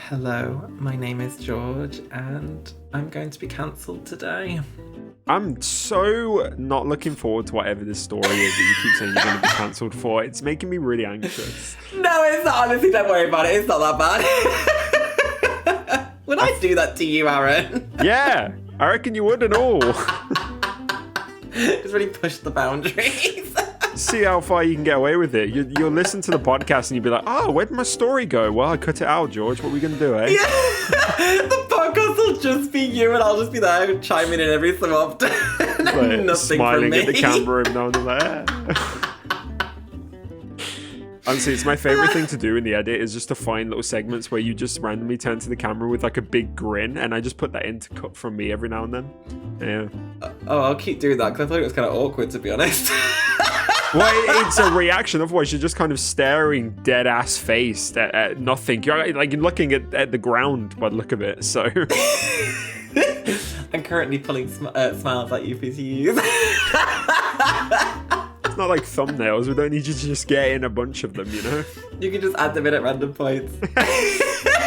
Hello, my name is George, and I'm going to be cancelled today. I'm so not looking forward to whatever this story is that you keep saying you're going to be cancelled for. It's making me really anxious. No, it's not. Honestly, don't worry about it. It's not that bad. Would I do that to you, Aaron? Yeah, I reckon you would and all. Just really push the boundaries. See how far you can get away with it. You'll listen to the podcast and you'll be like, oh, where'd my story go? Well, I cut it out, George. What are we going to do, eh? Yeah. The podcast will just be you, and I'll just be there chiming in every so often. Like, Nothing smiling from at the me. camera and now like, eh. Honestly, it's my favorite thing to do in the edit is just to find little segments where you just randomly turn to the camera with like a big grin, and I just put that in to cut from me every now and then. Yeah. Oh, I'll keep doing that because I thought it was kind of awkward, to be honest. Well, it's a reaction. Otherwise, you're just kind of staring dead ass faced at nothing. You're like looking at the ground by the look of it. So I'm currently pulling smiles at you for use. it's not like thumbnails. We don't need you to just get in a bunch of them, you know. You can just add them in at random points.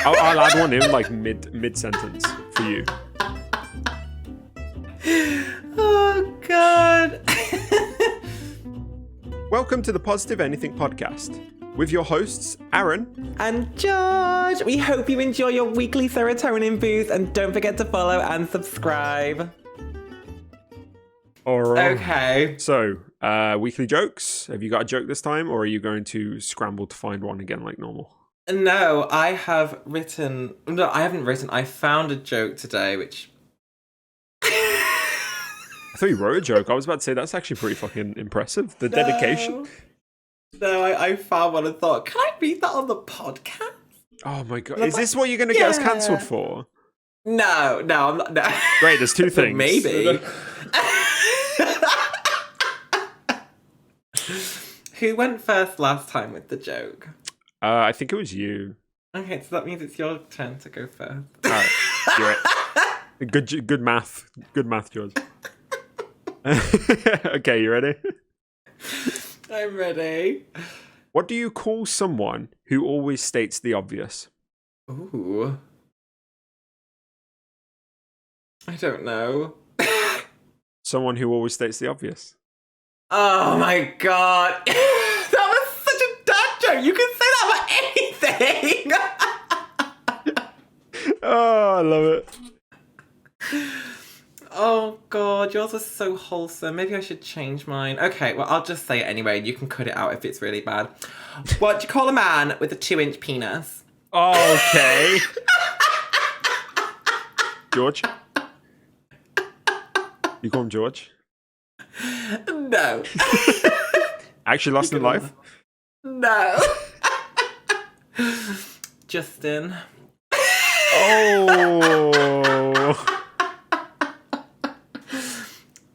I'll add one in like mid sentence for you. Oh God. Welcome to the Positive Anything podcast with your hosts Aaron And George, we hope you enjoy your weekly serotonin boost, and don't forget to follow and subscribe. All right. Okay. So, weekly jokes. Have you got a joke this time, or are you going to scramble to find one again like normal? No, I haven't written. I found a joke today, which. I thought you wrote a joke. I was about to say that's actually pretty fucking impressive. The dedication. No, I found one and thought, can I read that on the podcast? Oh my god. Is this what you're going to get us cancelled for? No, I'm not. No. Great, there's two things. Maybe. Who went first last time with the joke? I think it was you. Okay, so that means it's your turn to go first. All right, do it. Good math. Good math, George. Okay, you ready? I'm ready. What do you call someone who always states the obvious? Ooh. I don't know. Someone who always states the obvious. Oh my god. That was such a dad joke. You can say that about anything. Oh, I love it. Oh god, yours was so wholesome. Maybe I should change mine. Okay, well, I'll just say it anyway, and you can cut it out if it's really bad. What do you call a man with a 2-inch penis? Okay. George? You call him George? No. Actually lost in life? No. Justin. Oh.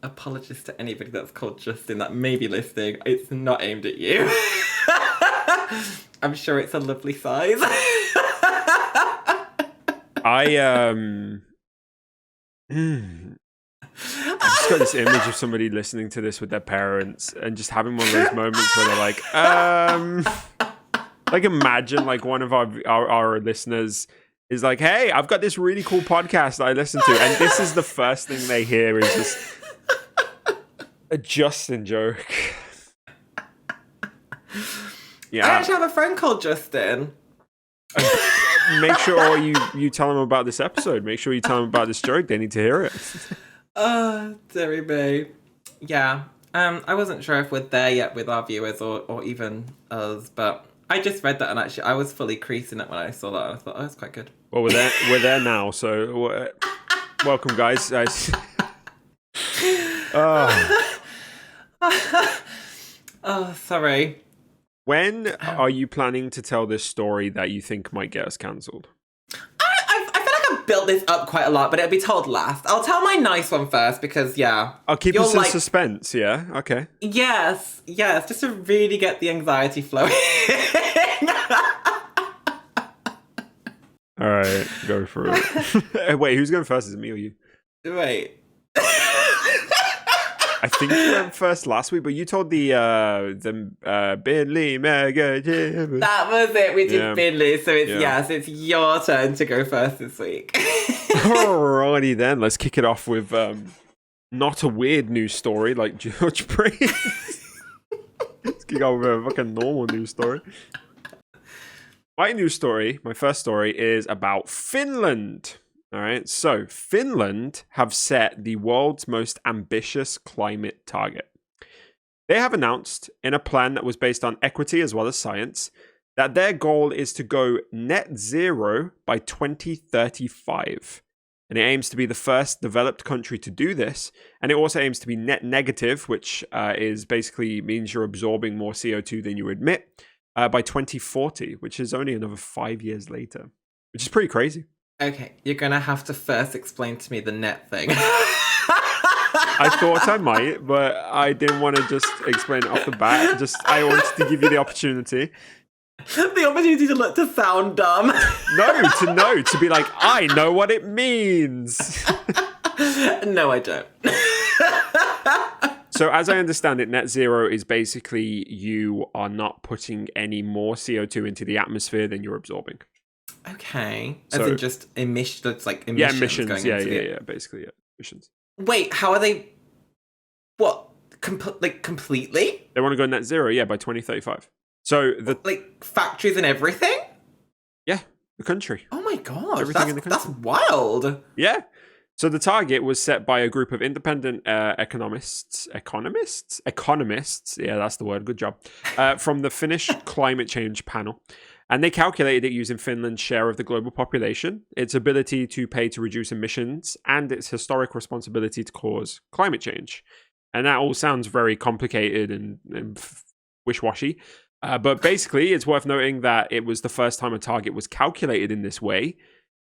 Apologies to anybody that's called Justin that may be listening. It's not aimed at you. I'm sure it's a lovely size. I just got this image of somebody listening to this with their parents and just having one of those moments where they're like imagine like one of our listeners is like, hey, I've got this really cool podcast that I listen to, and this is the first thing they hear is just a Justin joke. Yeah. I actually have a friend called Justin. Make sure you tell them about this episode. Make sure you tell them about this joke. They need to hear it. Deary me. Yeah. I wasn't sure if we're there yet with our viewers or even us, but I just read that and actually I was fully creasing it when I saw that and I thought, oh, that's quite good. Well, we're there now, so welcome, guys. Oh, sorry. When are you planning to tell this story that you think might get us cancelled? I feel like I've built this up quite a lot, but it'll be told last. I'll tell my nice one first because, yeah. I'll keep us in suspense, yeah? Okay. Yes, just to really get the anxiety flowing. All right, go for it. Wait, who's going first? Is it me or you? Wait. I think you went first last week, but you told the Bentley Mega Jim. That was it. We did Finley, so it's your turn to go first this week. Alrighty then, let's kick it off with not a weird news story like George Prince. Let's kick off with a fucking normal news story. My first story is about Finland. All right, so Finland have set the world's most ambitious climate target. They have announced, in a plan that was based on equity as well as science, that their goal is to go net zero by 2035. And it aims to be the first developed country to do this. And it also aims to be net negative, which is basically means you're absorbing more CO2 than you emit, by 2040, which is only another 5 years later, which is pretty crazy. Okay, you're going to have to first explain to me the net thing. I thought I might, but I didn't want to just explain it off the bat. I wanted to give you the opportunity. The opportunity to sound dumb. To be like, I know what it means. No, I don't. So as I understand it, net zero is basically you are not putting any more CO2 into the atmosphere than you're absorbing. Okay. As in just emissions. It's like emissions. Yeah, emissions. Basically, emissions. Wait, how are they? What? Completely? They want to go net zero, by 2035. So factories and everything? Yeah, the country. Oh my god, everything in the country. That's wild. Yeah. So the target was set by a group of independent economists. Yeah, that's the word. Good job. From the Finnish Climate Change Panel. And they calculated it using Finland's share of the global population, its ability to pay to reduce emissions, and its historic responsibility to cause climate change. And that all sounds very complicated and wish-washy. But basically, it's worth noting that it was the first time a target was calculated in this way,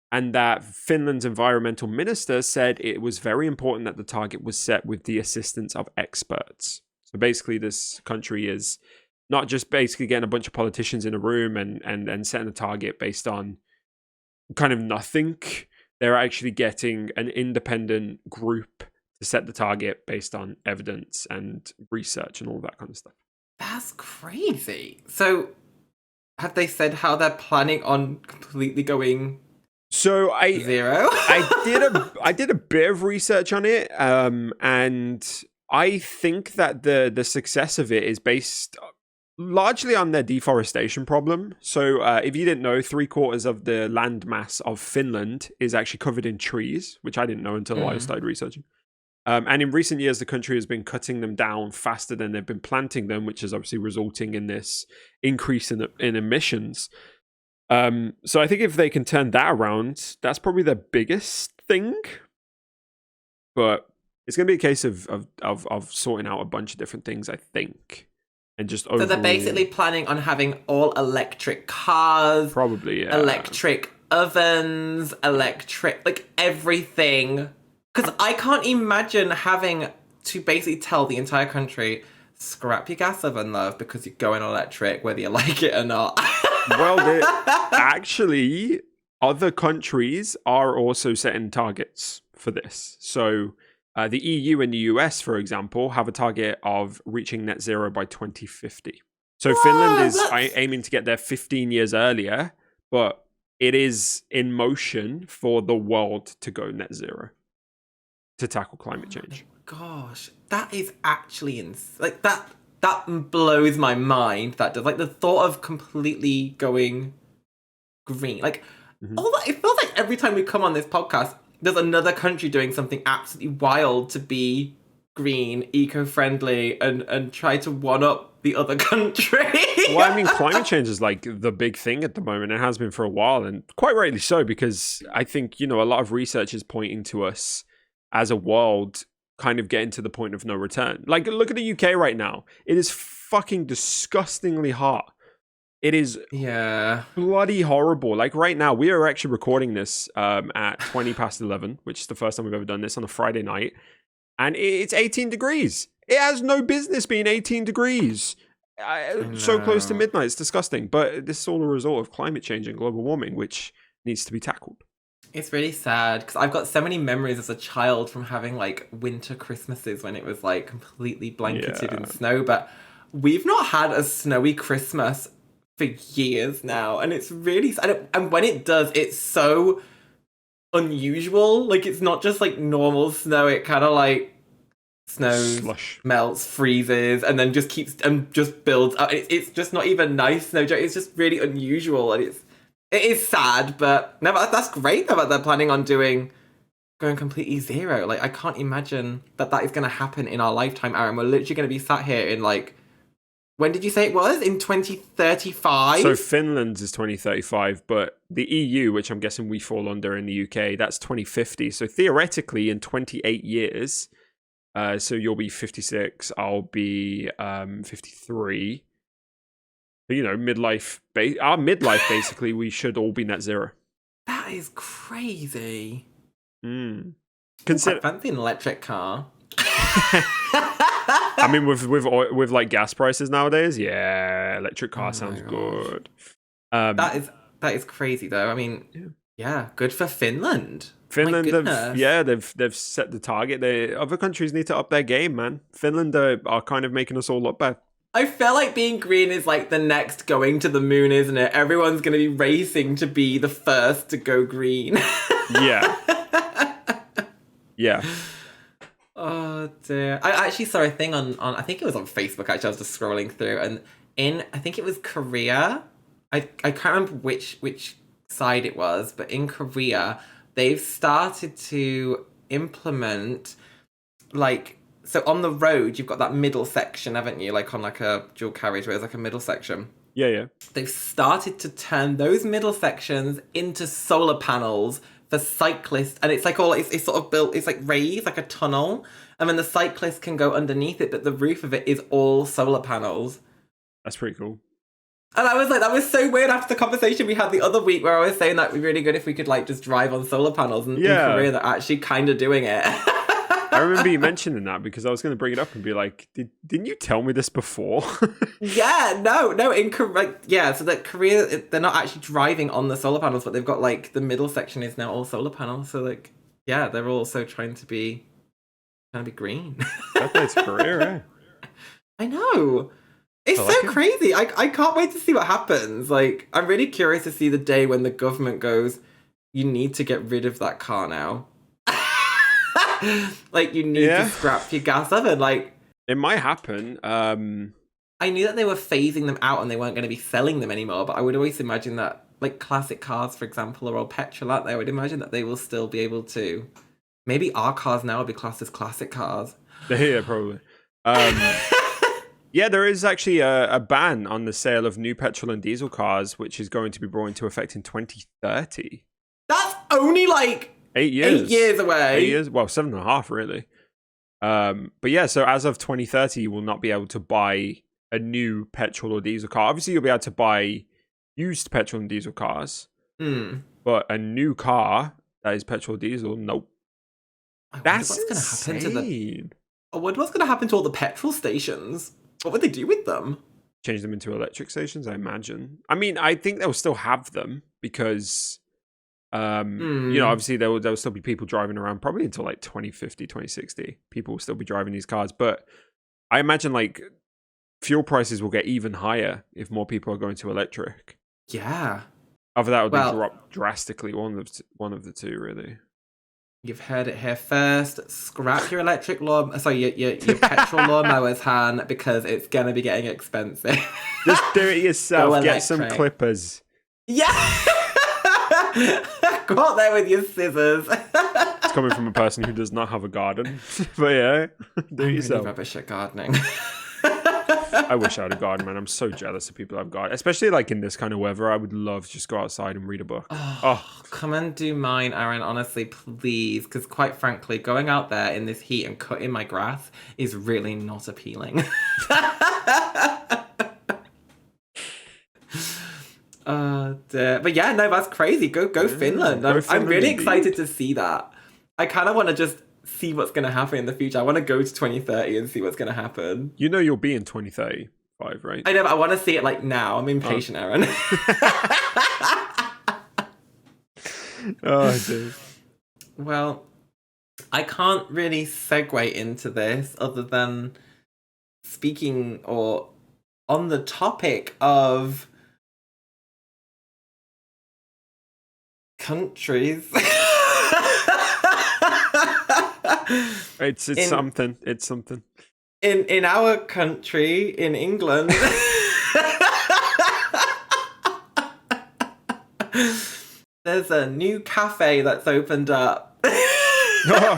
and that Finland's environmental minister said it was very important that the target was set with the assistance of experts. So basically, this country is not just basically getting a bunch of politicians in a room and setting a target based on kind of nothing. They're actually getting an independent group to set the target based on evidence and research and all that kind of stuff. That's crazy. So have they said how they're planning on completely going zero? I did a bit of research on it, and I think that the success of it is based largely on their deforestation problem. So if you didn't know, 3/4 of the land mass of Finland is actually covered in trees, which I didn't know until I started researching. And in recent years, the country has been cutting them down faster than they've been planting them, which is obviously resulting in this increase in emissions. So I think if they can turn that around, that's probably their biggest thing. But it's going to be a case of sorting out a bunch of different things, I think. And just overall... So they're basically planning on having all electric cars. Probably, yeah. Electric ovens, everything. Because I can't imagine having to basically tell the entire country, scrap your gas oven, love, because you're going electric, whether you like it or not. Well, actually, other countries are also setting targets for this. So the EU and the US, for example, have a target of reaching net zero by 2050. So Finland is aiming to get there 15 years earlier, but it is in motion for the world to go net zero to tackle climate change. Gosh, that is actually that blows my mind. That does, the thought of completely going green, all that. It feels like every time we come on this podcast, there's another country doing something absolutely wild to be green, eco-friendly, and try to one up the other country. Well, I mean, climate change is the big thing at the moment. It has been for a while, and quite rightly so, because I think, a lot of research is pointing to us as a world kind of getting to the point of no return. Look at the UK right now. It is fucking disgustingly hot. It is bloody horrible. Right now, we are actually recording this at 20 past 11, which is the first time we've ever done this on a Friday night. And it's 18 degrees. It has no business being 18 degrees. So close to midnight. It's disgusting. But this is all a result of climate change and global warming, which needs to be tackled. It's really sad because I've got so many memories as a child from having like winter Christmases when it was like completely blanketed in Yeah. snow. But we've not had a snowy Christmas for years now, and it's really sad. And when it does, it's so unusual. Like it's not just like normal snow. It kind of like snows, Slush. melts, freezes, and then just keeps and just builds up. It's just not even nice snow. It's just really unusual, and it is sad. But no, but that's great though. That they're planning on going completely zero. Like I can't imagine that is going to happen in our lifetime, Aaron. We're literally going to be sat here in like, when did you say it was? In 2035? So Finland's is 2035, but the EU, which I'm guessing we fall under in the UK, that's 2050. So theoretically, in 28 years, so you'll be 56, I'll be 53. But, you know, our midlife, basically, we should all be net zero. That is crazy. Mm. I fancy an electric car. I mean, with like gas prices nowadays, yeah, electric car sounds good. That is crazy though. I mean, yeah, good for Finland. Finland, they've set the target. Other countries need to up their game, man. Finland are kind of making us all look bad. I feel like being green is like the next going to the moon, isn't it? Everyone's going to be racing to be the first to go green. Yeah. Yeah. Oh dear. I actually saw a thing on I think it was on Facebook actually. I was just scrolling through, and I think it was Korea. I can't remember which side it was, but in Korea they've started to implement like, so on the road you've got that middle section, haven't you? Like on like a dual carriageway, there's like a middle section. Yeah. They've started to turn those middle sections into solar panels for cyclists, and it's like it's sort of built, it's like raised like a tunnel, and then the cyclists can go underneath it, but the roof of it is all solar panels. That's pretty cool. And I was like, that was so weird after the conversation we had the other week where I was saying that would be really good if we could like just drive on solar panels, and in Korea they're actually kind of doing it. I remember you mentioning that because I was going to bring it up and be like, didn't you tell me this before? Yeah, no, in Korea, so that Korea, they're not actually driving on the solar panels, but they've got like the middle section is now all solar panels. So like, yeah, they're also trying to be green. That's Korea, eh? I know. It's so crazy. I can't wait to see what happens. Like, I'm really curious to see the day when the government goes, you need to get rid of that car now. Like, you need to scrap your gas oven. Like, it might happen. I knew that they were phasing them out and they weren't going to be selling them anymore, but I would always imagine that, like, classic cars, for example, are all petrol out there. I would imagine that they will still be able to. Maybe our cars now will be classed as classic cars. Yeah, probably. Yeah, there is actually a ban on the sale of new petrol and diesel cars, which is going to be brought into effect in 2030. That's only like 8 years. 8 years away. 8 years? Well, 7.5, really. But yeah, so as of 2030, you will not be able to buy a new petrol or diesel car. Obviously, you'll be able to buy used petrol and diesel cars. But a new car that is petrol or diesel, nope. That's what's going to happen what's going to happen to all the petrol stations? What would they do with them? Change them into electric stations, I imagine. I mean, I think they'll still have them because, you know, obviously there will still be people driving around probably until like 2050, 2060. People will still be driving these cars. But I imagine like fuel prices will get even higher if more people are going to electric. Yeah. Either that would be drop drastically. One of the two, really. You've heard it here first. Scrap your electric your petrol lawnmowers, Han, because it's gonna be getting expensive. Just do it yourself. Get some clippers. Yeah. Go out there with your scissors. It's coming from a person who does not have a garden, but yeah, do it yourself. I'm really rubbish at gardening. I wish I had a garden, man. I'm so jealous of people who have gardens, especially like in this kind of weather. I would love to just go outside and read a book. Come and do mine, Aaron, honestly, please. Because quite frankly, going out there in this heat and cutting my grass is really not appealing. Dear. But yeah, no, that's crazy. Go Finland. I'm really excited to see that. I kind of want to just see what's going to happen in the future. I want to go to 2030 and see what's going to happen. You know you'll be in 2035, right? I know, but I want to see it like now. I'm impatient, Aaron. Oh, dude. Well, I can't really segue into this other than speaking or on the topic of countries. It's in, something. It's something. In our country, in England. There's a new cafe that's opened up. Oh,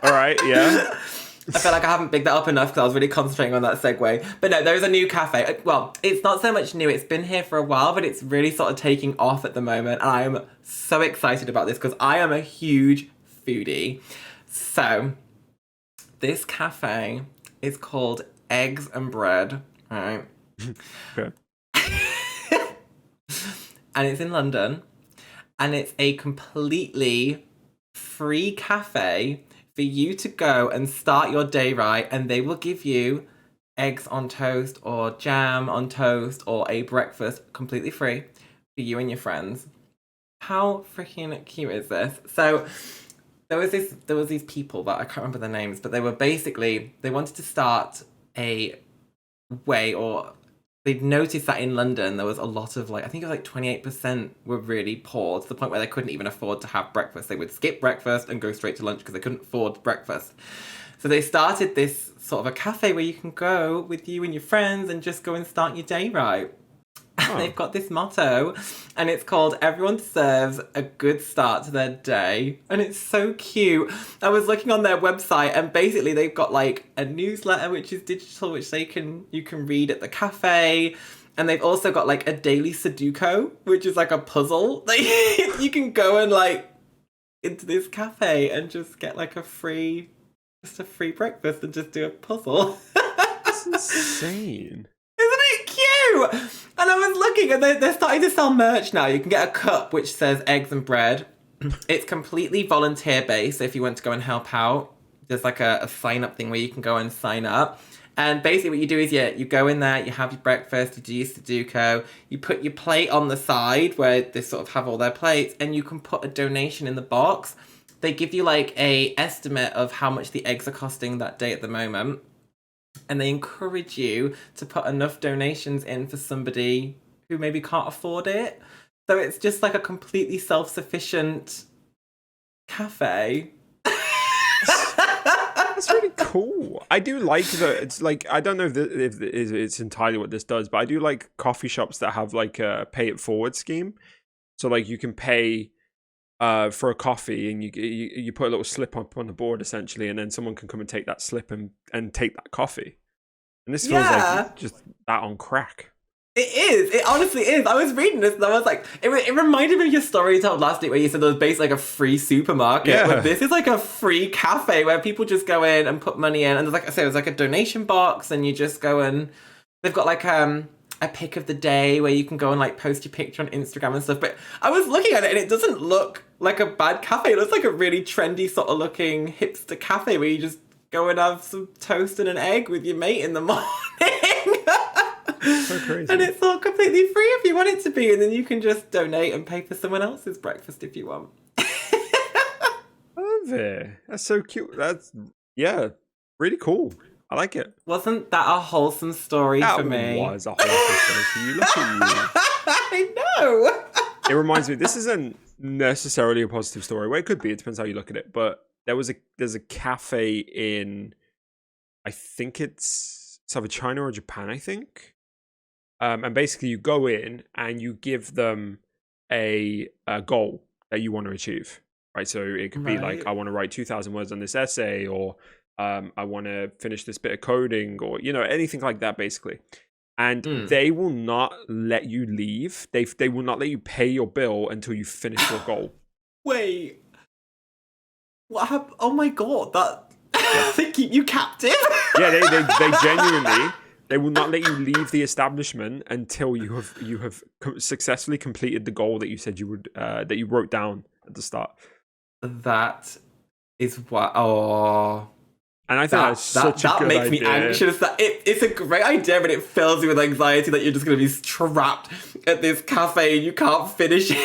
all right, yeah. I feel like I haven't bigged that up enough because I was really concentrating on that segue. But no, there's a new cafe. Well, it's not so much new. It's been here for a while, but it's really sort of taking off at the moment. And I am so excited about this because I am a huge foodie. So, this cafe is called Eggs and Bread, right? Okay. And it's in London. And it's a completely free cafe for you to go and start your day right, and they will give you eggs on toast or jam on toast or a breakfast completely free for you and your friends. How freaking cute is this? So there was these people that I can't remember their names, but they wanted to start a way, or they'd noticed that in London there was a lot of I think it was 28% were really poor, to the point where they couldn't even afford to have breakfast. They would skip breakfast and go straight to lunch because they couldn't afford breakfast. So they started this sort of a cafe where you can go with you and your friends and just go and start your day right. Oh. They've got this motto, and it's called "Everyone deserves a good start to their day," and it's so cute. I was looking on their website, and basically they've got a newsletter which is digital, which you can read at the cafe, and they've also got a daily Sudoku, which is a puzzle. You can go and into this cafe and just get a free breakfast and just do a puzzle. That's insane. Isn't it cute? And I was looking, and they're starting to sell merch now. You can get a cup which says Eggs and Bread. It's completely volunteer based. So if you want to go and help out, there's a sign up thing where you can go and sign up. And basically what you do is you go in there, you have your breakfast, you do your Sudoku, you put your plate on the side where they sort of have all their plates, and you can put a donation in the box. They give you a estimate of how much the eggs are costing that day at the moment. And they encourage you to put enough donations in for somebody who maybe can't afford it. So it's just a completely self-sufficient cafe. That's really cool. I do like that. It's I don't know if it's entirely what this does, but I do like coffee shops that have a pay it forward scheme. So you can pay for a coffee, and you put a little slip up on the board essentially, and then someone can come and take that slip and take that coffee. And this feels like just that on crack. It is. It honestly is. I was reading this and I was it reminded me of your story you told last week where you said there was basically a free supermarket. Yeah. But this is a free cafe where people just go in and put money in, and there's there's a donation box, and you just go and they've got a pic of the day where you can go and post your picture on Instagram and stuff. But I was looking at it and it doesn't look like a bad cafe. It looks like a really trendy sort of looking hipster cafe where you just go and have some toast and an egg with your mate in the morning. So crazy. And it's all completely free if you want it to be, and then you can just donate and pay for someone else's breakfast if you want. Love it. That's so cute. That's really cool. I like it. Wasn't that a wholesome story for me? That was a wholesome story for you. Look at you. I know. It reminds me, this isn't necessarily a positive story. Well, it could be. It depends how you look at it. But there's a cafe in, I think it's either China or Japan, I think. And basically you go in and you give them a goal that you want to achieve. Right. So it could be I want to write 2,000 words on this essay, or I want to finish this bit of coding, or anything like that basically. And they will not let you leave. They will not let you pay your bill until you finish your goal. Wait, what happened? Oh my god, they keep you captive. Yeah, they genuinely, they will not let you leave the establishment until you have successfully completed the goal that you said you would, that you wrote down at the start. That is what. Oh. And I think that's such a good idea. That makes me anxious. It's a great idea, but it fills you with anxiety that you're just going to be trapped at this cafe and you can't finish it.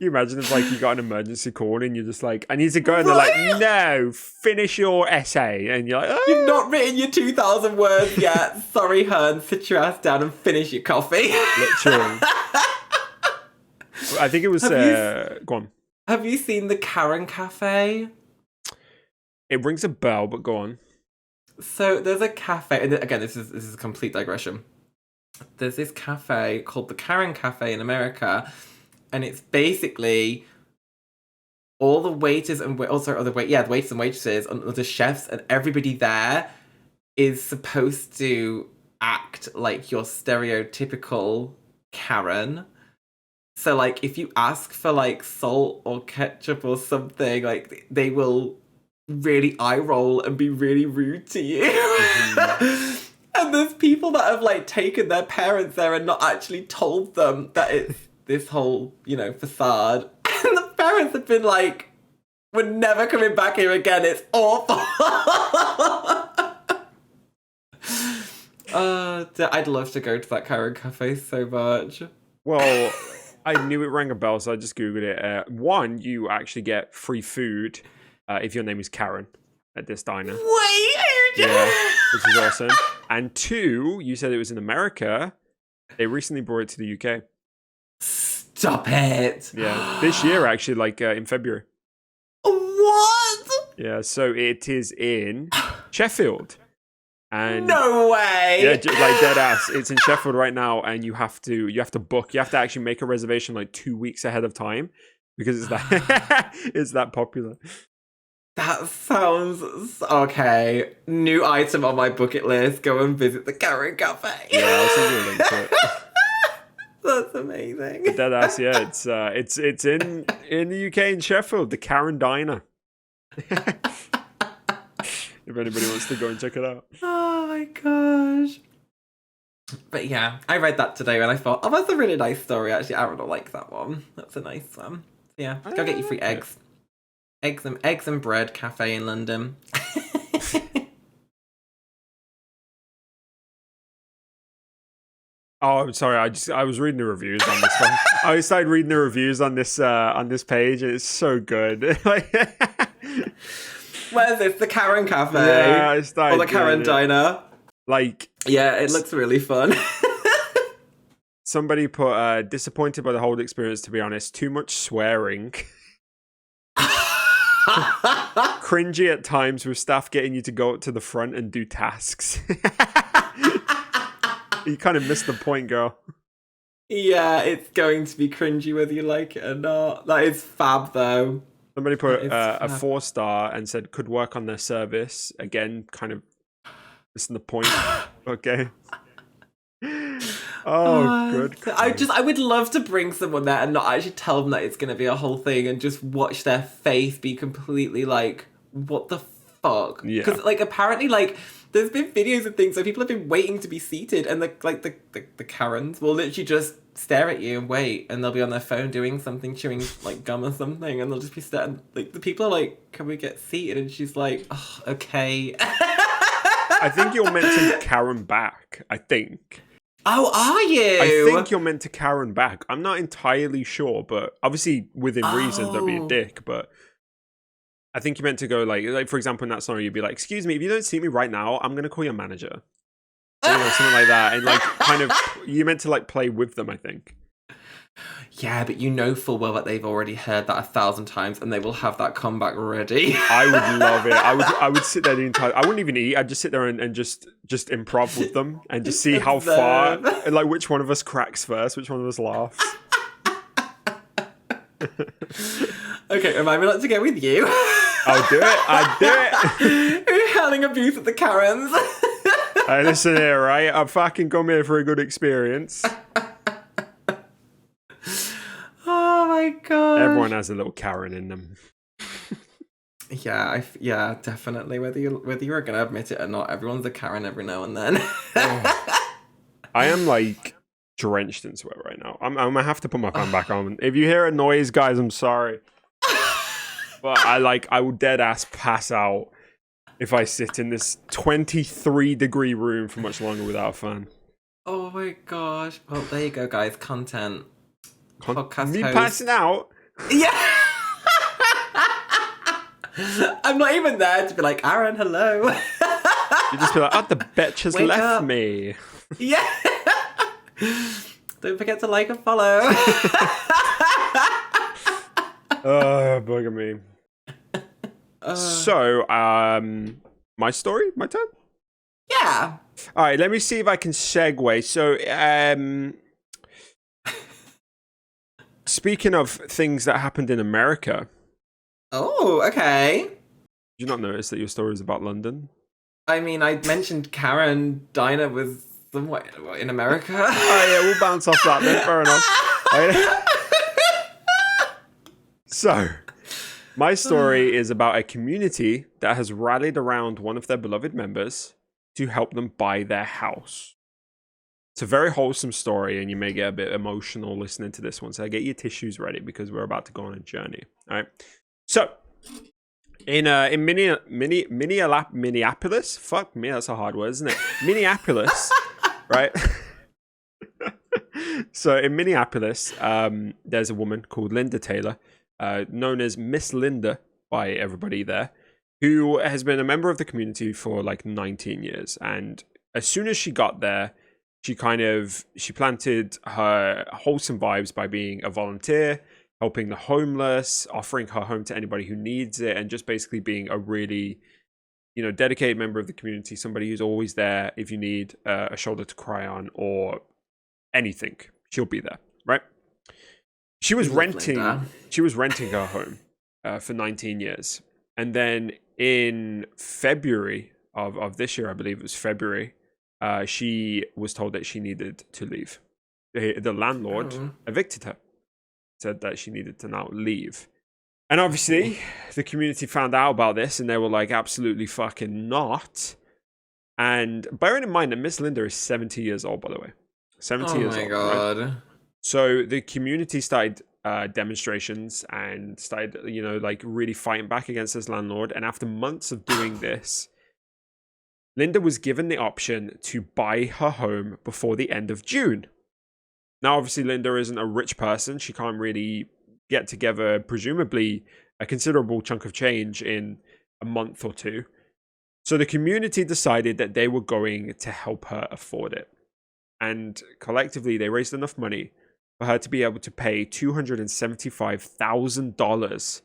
you imagine if like you got an emergency call and you're just like, I need to go, and they're like, no, finish your essay, and you're like, oh. You've not written your 2,000 words yet. Sorry, hun. Sit your ass down and finish your coffee. Literally. I think it was. Go on. Have you seen the Karen Cafe? It rings a bell, but go on. So there's a cafe, and again, this is a complete digression. There's this cafe called the Karen Cafe in America, and it's basically all the waiters and the waiters and waitresses and the chefs and everybody there is supposed to act like your stereotypical Karen. So like if you ask for like salt or ketchup or something, like they will really eye roll and be really rude to you. Mm-hmm. And there's people that have like taken their parents there and not actually told them that it's this whole, facade. And the parents have been like, we're never coming back here again. It's awful. I'd love to go to that Karen Cafe so much. Well, I knew it rang a bell, so I just Googled it. One, you actually get free food if your name is Karen at this diner. Wait! Yeah, which is awesome. And two, you said it was in America. They recently brought it to the UK. Stop it! Yeah, this year actually, like in February. What? Yeah, so it is in Sheffield. And no way! Yeah, like dead ass. It's in Sheffield right now, and you have to book. You have to actually make a reservation like 2 weeks ahead of time because it's that it's that popular. That sounds okay. New item on my bucket list. Go and visit the Karen Cafe. Yeah, I'll send you a link to it. That's amazing. Dead ass, yeah. It's in the UK in Sheffield, the Karen Diner. If anybody wants to go and check it out. Oh my gosh. But yeah, I read that today and I thought, oh, that's a really nice story. Actually, I really like that one. That's a nice one. Yeah, go get your free eggs. Eggs and bread cafe in London. Oh, I'm sorry. I was reading the reviews on this one. I started reading the reviews on this page, and it's so good. Where's this? The Karen Cafe? Yeah, I started. Or the Karen Diner? Like, yeah, it looks really fun. Somebody put disappointed by the whole experience. To be honest, too much swearing. Cringy at times with staff getting you to go up to the front and do tasks. You kind of missed the point, girl. Yeah, it's going to be cringy whether you like it or not. That is fab, though. Somebody put a 4-star and said could work on their service. Again, kind of missing the point. Okay. Good. I would love to bring someone there and not actually tell them that it's going to be a whole thing and just watch their face be completely like, what the fuck? Yeah. Because like apparently like there's been videos and things where people have been waiting to be seated and the Karens will literally just stare at you and wait, and they'll be on their phone doing something, chewing like gum or something, and they'll just be staring. Like the people are like, "Can we get seated?" And she's like, "Oh, okay." I think you're meant to Karen back. I think. Oh, are you? I think you're meant to Karen back. I'm not entirely sure, but obviously within reason, don't be a dick. But I think you're meant to go like for example, in that scenario, you'd be like, "Excuse me, if you don't see me right now, I'm gonna call your manager." Something like that, and like kind of you're meant to like play with them, I think. Yeah, but you know full well that they've already heard that 1,000 times, and they will have that comeback ready. I would love it. I would sit there the entire. I wouldn't even eat. I'd just sit there and just improv with them and just see how far, and like which one of us cracks first, which one of us laughs. Okay, remind me not to go with you. I'll do it. I'd do it. You're hurling abuse at the Karens. Hey, listen here, right? I've fucking come here for a good experience. Oh my god! Everyone has a little Karen in them. Yeah, definitely. Whether you're gonna admit it or not, everyone's a Karen every now and then. I am like drenched in sweat right now. I'm gonna have to put my phone back on. If you hear a noise, guys, I'm sorry. But I will dead ass pass out if I sit in this 23-degree room for much longer without a fan. Oh my gosh! Well, there you go, guys. Content. Podcast Me host. passing out. Yeah. I'm not even there to be like, Aaron, hello. You just be like, oh, the bitch has Wake left up. me. Yeah. Don't forget to like and follow. Oh, bugger me. So, my story? My turn? Yeah. All right, let me see if I can segue. So, speaking of things that happened in America, Oh, okay. did you not notice that your story is about London? I mean, I mentioned Karen Dinah was somewhere in America. Oh, yeah, we'll bounce off that then. Fair enough. So, my story is about a community that has rallied around one of their beloved members to help them buy their house. It's a very wholesome story, and you may get a bit emotional listening to this one. So get your tissues ready because we're about to go on a journey. All right. So in Minneapolis, fuck me, that's a hard word, isn't it? Minneapolis, right? So in Minneapolis, there's a woman called Linda Taylor, known as Miss Linda by everybody there, who has been a member of the community for like 19 years. And as soon as she got there, she planted her wholesome vibes by being a volunteer, helping the homeless, offering her home to anybody who needs it, and just basically being a really, dedicated member of the community, somebody who's always there if you need a shoulder to cry on or anything. She'll be there, right? She was renting her home for 19 years. And then in February of this year, I believe it was February, she was told that she needed to leave. The landlord evicted her, said that she needed to now leave. And obviously, the community found out about this and they were like, absolutely fucking not. And bearing in mind that Miss Linda is 70 years old, by the way. 70 years old. Oh my God. Right? So the community started demonstrations and started, really fighting back against this landlord. And after months of doing this, Linda was given the option to buy her home before the end of June. Now, obviously, Linda isn't a rich person. She can't really get together, presumably, a considerable chunk of change in a month or two. So the community decided that they were going to help her afford it. And collectively, they raised enough money for her to be able to pay $275,000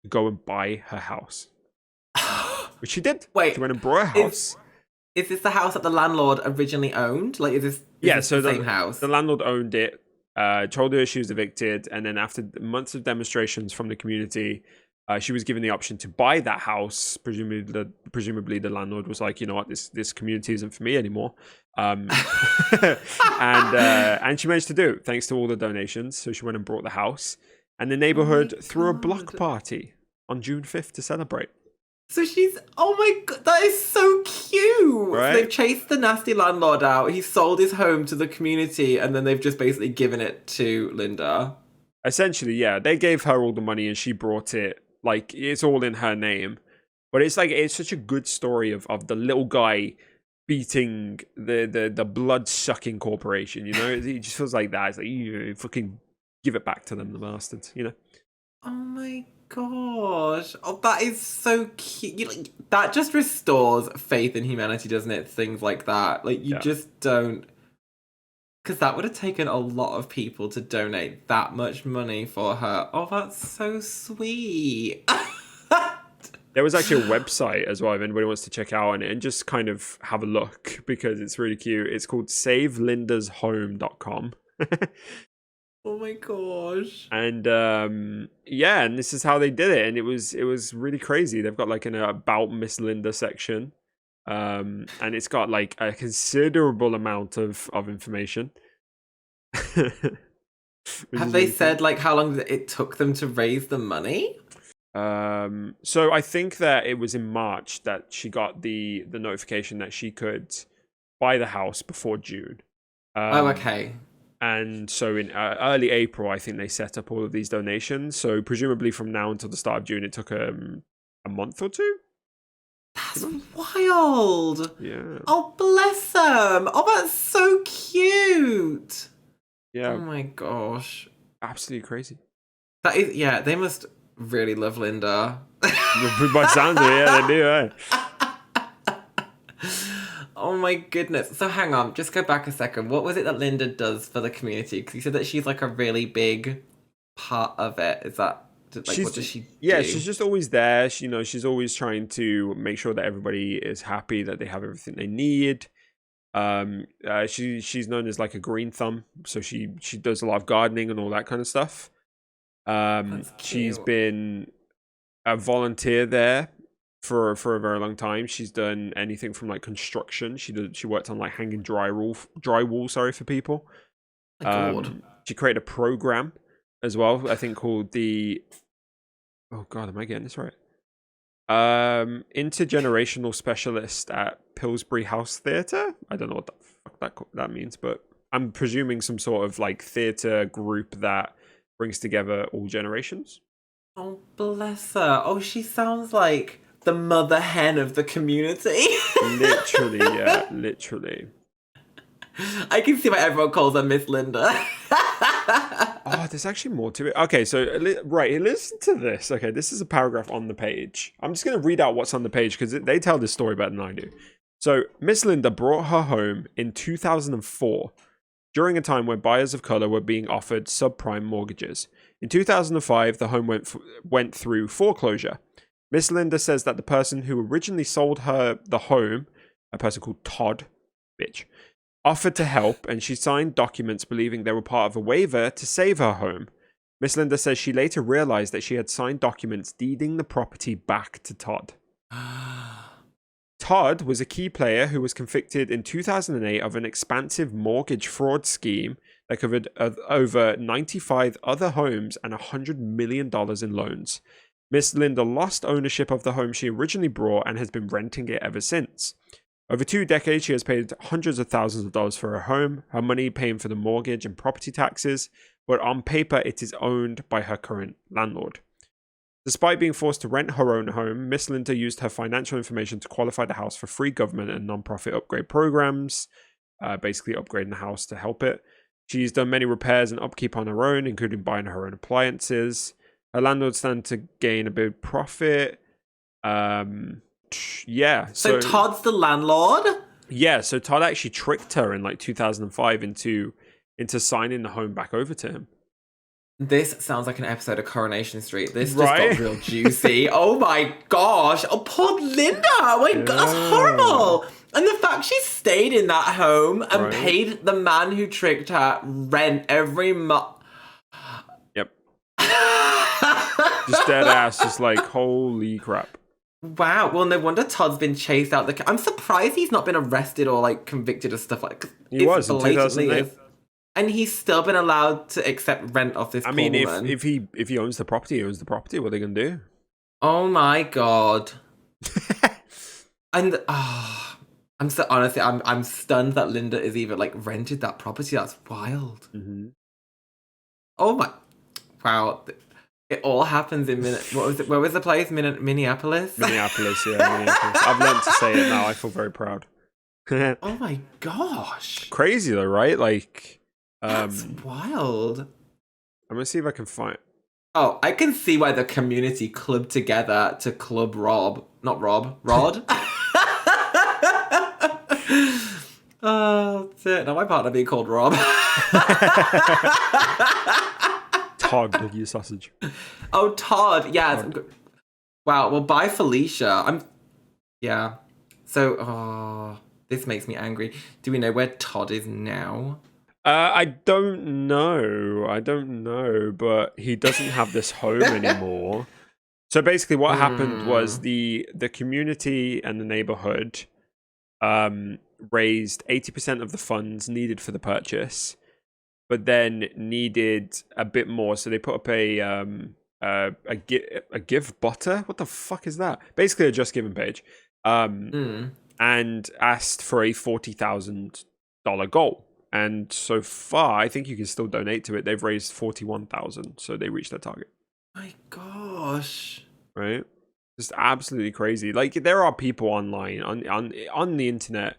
to go and buy her house. Which she did. Wait. She went and bought a house. Is this the house that the landlord originally owned? Like, is this the same house? The landlord owned it, told her she was evicted, and then after months of demonstrations from the community, she was given the option to buy that house. Presumably the landlord was like, you know what, this community isn't for me anymore. And she managed to do it, thanks to all the donations. So she went and bought the house, and the neighborhood threw a block party on June 5th to celebrate. So oh my God, that is so cute. Right? So they've chased the nasty landlord out. He sold his home to the community, and then they've just basically given it to Linda. Essentially, yeah. They gave her all the money and she brought it. Like, it's all in her name. But it's such a good story of the little guy beating the blood-sucking corporation, It just feels like that. It's like, you fucking give it back to them, the bastards, Oh my gosh. Oh, that is so cute. That just restores faith in humanity, doesn't it? Things like that. Like, you just don't... Because that would have taken a lot of people to donate that much money for her. Oh, that's so sweet. There was actually a website as well, if anybody wants to check out on it and just kind of have a look, because it's really cute. It's called savelindashome.com. Oh my gosh. And and this is how they did it, and it was really crazy. They've got like an about Miss Linda section, and it's got like a considerable amount of information. Have they said like how long it took them to raise the money? So I think that it was in March that she got the notification that she could buy the house before June. Oh, okay. And so in early April, I think they set up all of these donations. So presumably from now until the start of June, it took a month or two. That's wild. Yeah. Oh, bless them. Oh, that's so cute. Yeah. Oh my gosh. Absolutely crazy. That is, yeah, they must really love Linda. By sounds of it, yeah, they do, eh? Oh my goodness. So hang on, just go back a second. What was it that Linda does for the community? Because you said that she's like a really big part of it. Is that like what does she Yeah, do? she's just always there. She, she's always trying to make sure that everybody is happy, that they have everything they need. She's known as like a green thumb, so she does a lot of gardening and all that kind of stuff. That's She's cute. been a volunteer there for a very long time. She's done anything from like construction. She worked on like hanging drywall, sorry, for people. My God. She created a program as well, I think called the, oh God, am I getting this right? Intergenerational specialist at Pillsbury House Theatre. I don't know what the fuck that means, but I'm presuming some sort of like theatre group that brings together all generations. Oh, bless her. Oh, she sounds like the mother hen of the community. Literally, yeah, literally. I can see why everyone calls her Miss Linda. Oh, there's actually more to it. Okay, so right, listen to this. Okay, this is a paragraph on the page. I'm just going to read out what's on the page because they tell this story better than I do. So, Miss Linda brought her home in 2004 during a time when buyers of color were being offered subprime mortgages. In 2005, the home went through foreclosure. Miss Linda says that the person who originally sold her the home, a person called Todd, bitch, offered to help, and she signed documents believing they were part of a waiver to save her home. Miss Linda says she later realized that she had signed documents deeding the property back to Todd. Todd was a key player who was convicted in 2008 of an expansive mortgage fraud scheme that covered over 95 other homes and $100 million in loans. Miss Linda lost ownership of the home she originally bought and has been renting it ever since. Over 2 decades, she has paid hundreds of thousands of dollars for her home, her money paying for the mortgage and property taxes, but on paper, it is owned by her current landlord. Despite being forced to rent her own home, Miss Linda used her financial information to qualify the house for free government and non-profit upgrade programs, basically upgrading the house to help it. She's done many repairs and upkeep on her own, including buying her own appliances. Her landlord stands to gain a big profit. Yeah. So Todd's the landlord? Yeah, so Todd actually tricked her in like 2005 into signing the home back over to him. This sounds like an episode of Coronation Street. This just Right? got real juicy. Oh my gosh. Oh, poor Linda. Oh my God, that's horrible. And the fact she stayed in that home and paid the man who tricked her rent every month. Yep. Just dead ass, just like, holy crap. Wow. Well, no wonder Todd's been chased out I'm surprised he's not been arrested or like convicted of stuff like. He was in 2008. And he's still been allowed to accept rent off this. I mean, if he owns the property, he owns the property. What are they gonna do? Oh my God. And I'm so honestly, I'm stunned that Linda is even like rented that property. That's wild. Mm-hmm. Oh my, wow! It all happens in what was it? Where was the place? Minneapolis. Minneapolis, yeah, Minneapolis. I've learned to say it now. I feel very proud. Oh my gosh! Crazy though, right? Like, that's wild. I'm gonna see if I can find. Oh, I can see why the community clubbed together to club Rod. Oh, that's it. Now my partner being called Rob. Todd, you sausage. Oh, Todd. Yeah. Todd. Wow. Well, bye, Felicia. Yeah. So, this makes me angry. Do we know where Todd is now? I don't know, but he doesn't have this home anymore. So basically what happened was the community and the neighborhood raised 80% of the funds needed for the purchase, but then needed a bit more. So they put up a give butter. What the fuck is that? Basically a Just Giving page. And asked for a $40,000 goal. And so far, I think you can still donate to it. They've raised $41,000, so they reached their target. My gosh! Right? Just absolutely crazy. Like there are people online on the internet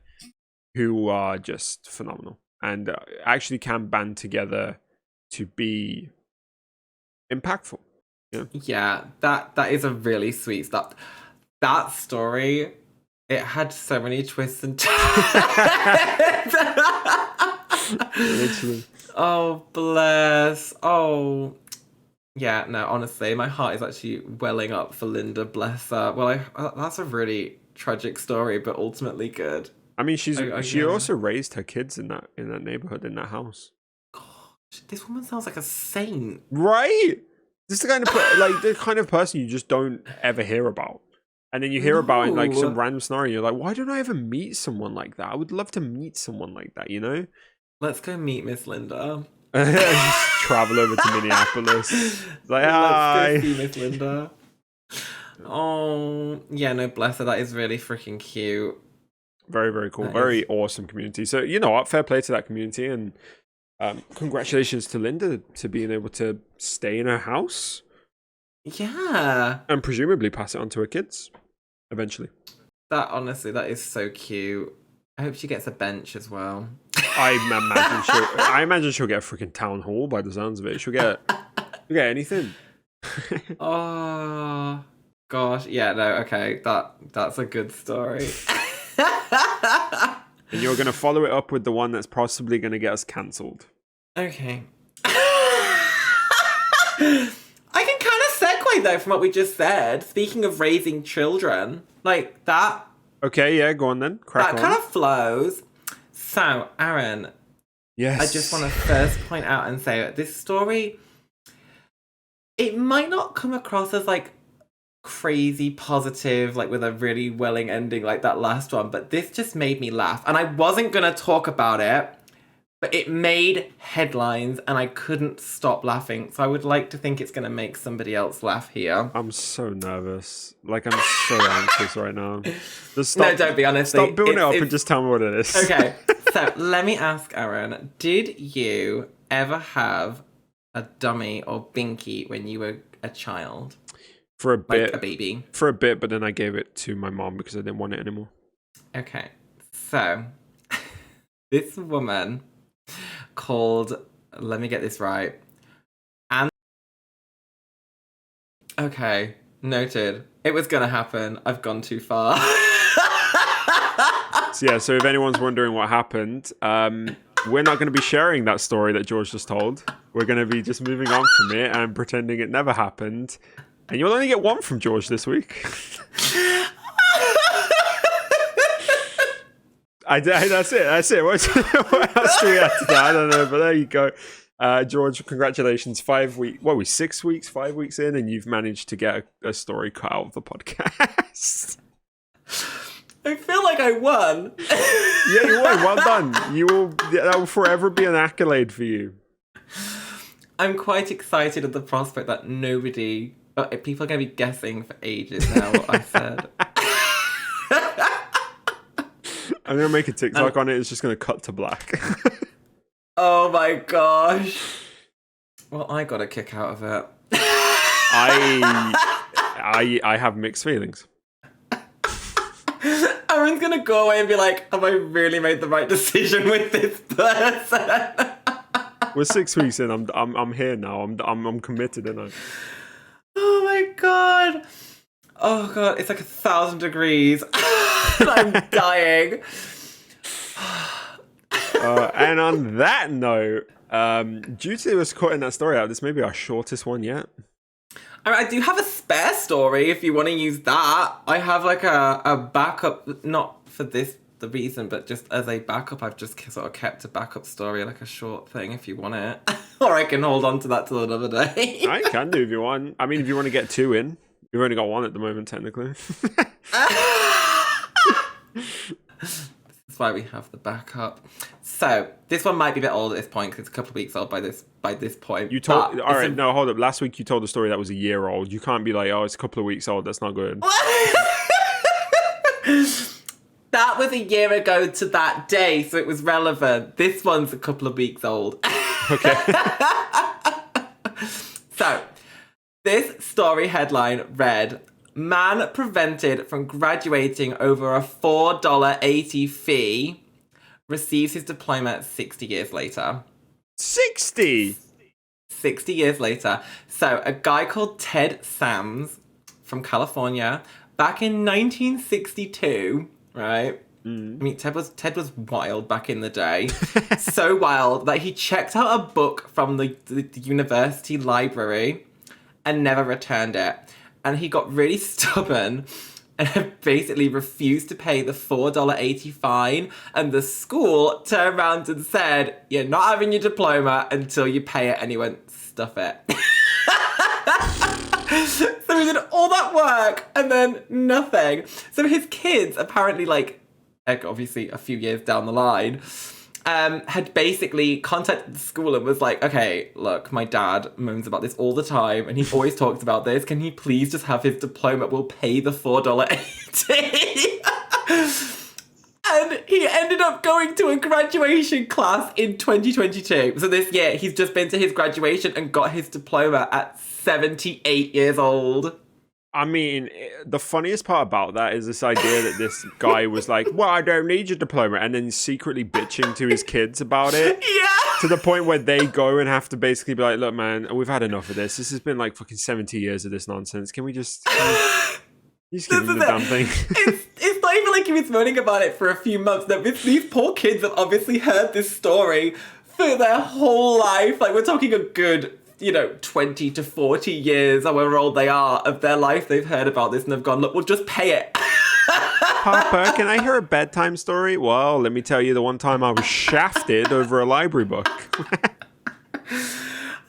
who are just phenomenal and actually can band together to be impactful. Yeah, that is a really sweet stuff. That story, it had so many twists and turns. Literally. Oh, bless. Oh, yeah, no, honestly, my heart is actually welling up for Linda, bless her. Well, that's a really tragic story, but ultimately good. I mean, she Yeah. also raised her kids in that neighborhood, in that house. Gosh, this woman sounds like a saint. Right? This is the kind of person you just don't ever hear about. And then you hear about it in like some No. random scenario, you're like, why don't I ever meet someone like that? I would love to meet someone like that, you know? Let's go meet Miss Linda. Just travel over to Minneapolis. Like, Let's hi. go see Miss Linda. Oh, yeah, no, bless her. That is really freaking cute. Very, very cool. That Very is- awesome community. So, you know what? Fair play to that community. And congratulations to Linda to being able to stay in her house. Yeah. And presumably pass it on to her kids eventually. Honestly, that is so cute. I hope she gets a bench as well. I imagine she'll get a freaking town hall by the sounds of it. She'll get anything. Oh gosh, yeah, no, okay, that's a good story. And you're gonna follow it up with the one that's possibly gonna get us cancelled. Okay. I can kind of segue though from what we just said. Speaking of raising children, like that. Okay, yeah, go on then. Crack on. That kind of flows. So, Aaron, Yes. I just want to first point out and say that this story, it might not come across as like crazy positive, like with a really welling ending like that last one, but this just made me laugh. And I wasn't going to talk about it, but it made headlines and I couldn't stop laughing. So I would like to think it's going to make somebody else laugh here. I'm so nervous. Like, I'm so anxious right now. Just stop, No, don't be honest. Stop building it up and just tell me what it is. Okay, so let me ask Aaron, did you ever have a dummy or binky when you were a child? For a bit. Like a baby? For a bit, but then I gave it to my mom because I didn't want it anymore. Okay, so this woman called, let me get this right, okay, noted. It was gonna happen. I've gone too far. So if anyone's wondering what happened, we're not going to be sharing that story that George just told. We're going to be just moving on from it and pretending it never happened. And you'll only get one from George this week. That's it. What else do we have to do? I don't know, but there you go. George, congratulations. 5 weeks, 6 weeks, 5 weeks in, and you've managed to get a story cut out of the podcast. I feel like I won. Yeah, you won. Well done. That will forever be an accolade for you. I'm quite excited at the prospect that people are going to be guessing for ages now what I said. I'm going to make a TikTok on it. It's just going to cut to black. Oh my gosh. Well, I got a kick out of it. I have mixed feelings. Aaron's gonna go away and be like, have I really made the right decision with this person? We're 6 weeks in. I'm here now. I'm committed, and Oh my god. Oh god, it's like 1,000 degrees. I'm dying. And on that note, due to us cutting that story out, this may be our shortest one yet. I do have a spare story if you want to use that. I have like a backup, not for the reason, but just as a backup. I've just sort of kept a backup story, like a short thing if you want it. Or I can hold on to that till another day. I can do if you want. I mean, if you want to get two in. You've only got one at the moment, technically. That's why we have the backup. So this one might be a bit old at this point because it's a couple of weeks old by this point. You told all right. No, hold up. Last week you told a story that was a year old. You can't be like, oh, it's a couple of weeks old. That's not good. That was a year ago to that day, so it was relevant. This one's a couple of weeks old. Okay. So this story headline read, "Man prevented from graduating over a $4.80 fee receives his diploma 60 years later." 60? 60 years later. So a guy called Ted Sams from California, back in 1962, right? I mean, Ted was wild back in the day. So wild that he checked out a book from the university library and never returned it. And he got really stubborn and basically refused to pay the $4.80 fine. And the school turned around and said, "You're not having your diploma until you pay it." And he went, "Stuff it." So he did all that work and then nothing. So his kids apparently, like obviously a few years down the line, had basically contacted the school and was like, "Okay, look, my dad moans about this all the time and he always talks about this. Can he please just have his diploma? We'll pay the $4.80. And he ended up going to a graduation class in 2022. So this year, he's just been to his graduation and got his diploma at 78 years old. I mean, the funniest part about that is this idea that this guy was like, "Well, I don't need your diploma," and then secretly bitching to his kids about it. Yeah. To the point where they go and have to basically be like, "Look, man, we've had enough of this. This has been like fucking 70 years of this nonsense. Can we just... You just give him the damn thing." It's not even like he was moaning about it for a few months. No, these poor kids have obviously heard this story for their whole life. Like, we're talking a good, 20 to 40 years, however old they are, of their life. They've heard about this and they've gone, "Look, we'll just pay it." "Papa, can I hear a bedtime story?" "Well, let me tell you the one time I was shafted over a library book."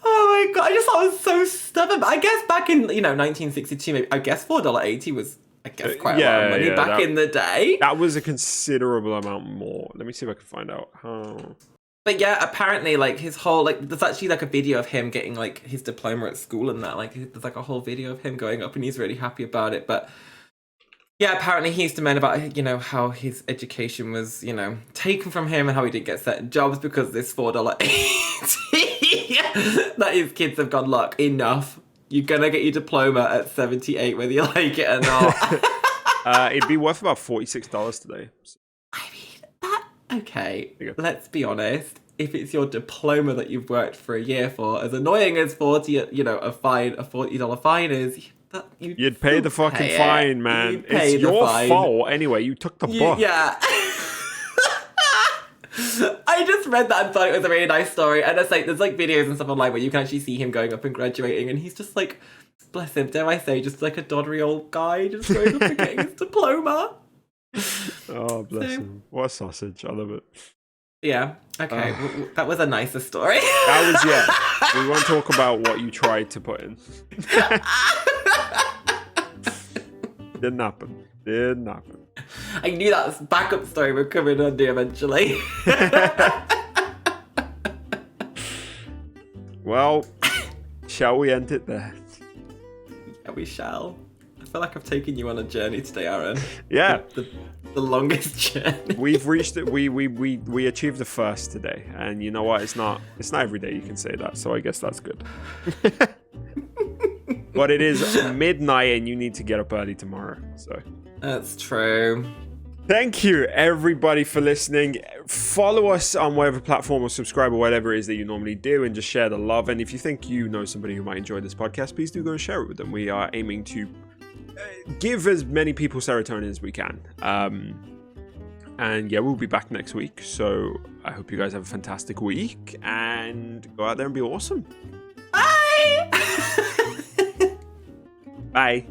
Oh my God, I just thought it was so stubborn. But I guess back in, 1962, maybe, I guess $4.80 was, quite a lot of money back in the day. That was a considerable amount more. Let me see if I can find out how. But yeah, apparently, like, his whole, like, there's actually, like, a video of him getting, like, his diploma at school and that. Like, there's, like, a whole video of him going up and he's really happy about it. But yeah, apparently he used to moan about, how his education was, taken from him and how he didn't get certain jobs because of this $4.80. That his kids have gone, "Look, enough. You're gonna get your diploma at 78 whether you like it or not." It'd be worth about $46 today. I mean, okay, let's be honest. If it's your diploma that you've worked for a year for, as annoying as a $40 fine is, you'd pay the fucking fine, man. It's your fault anyway. You took the book. Yeah. I just read that and thought it was a really nice story. And it's like, there's like videos and stuff online where you can actually see him going up and graduating, and he's just like, bless him, dare I say, just like a doddery old guy just going up and getting his diploma. Oh, bless him. What a sausage. I love it. Yeah. Okay. That was a nicer story. That was, yeah. We won't talk about what you tried to put in. Didn't happen. I knew that backup story would come in handy eventually. Well, shall we end it there? Yeah, we shall. I feel like I've taken you on a journey today, Aaron. Yeah. The longest journey. We've reached it. We achieved the first today, and you know what? It's not every day you can say that, so I guess that's good. But it is midnight, and you need to get up early tomorrow. So that's true. Thank you, everybody, for listening. Follow us on whatever platform or subscribe or whatever it is that you normally do, and just share the love. And if you think you know somebody who might enjoy this podcast, please do go and share it with them. We are aiming to give as many people serotonin as we can. And yeah, we'll be back next week. So I hope you guys have a fantastic week and go out there and be awesome. Bye. Bye.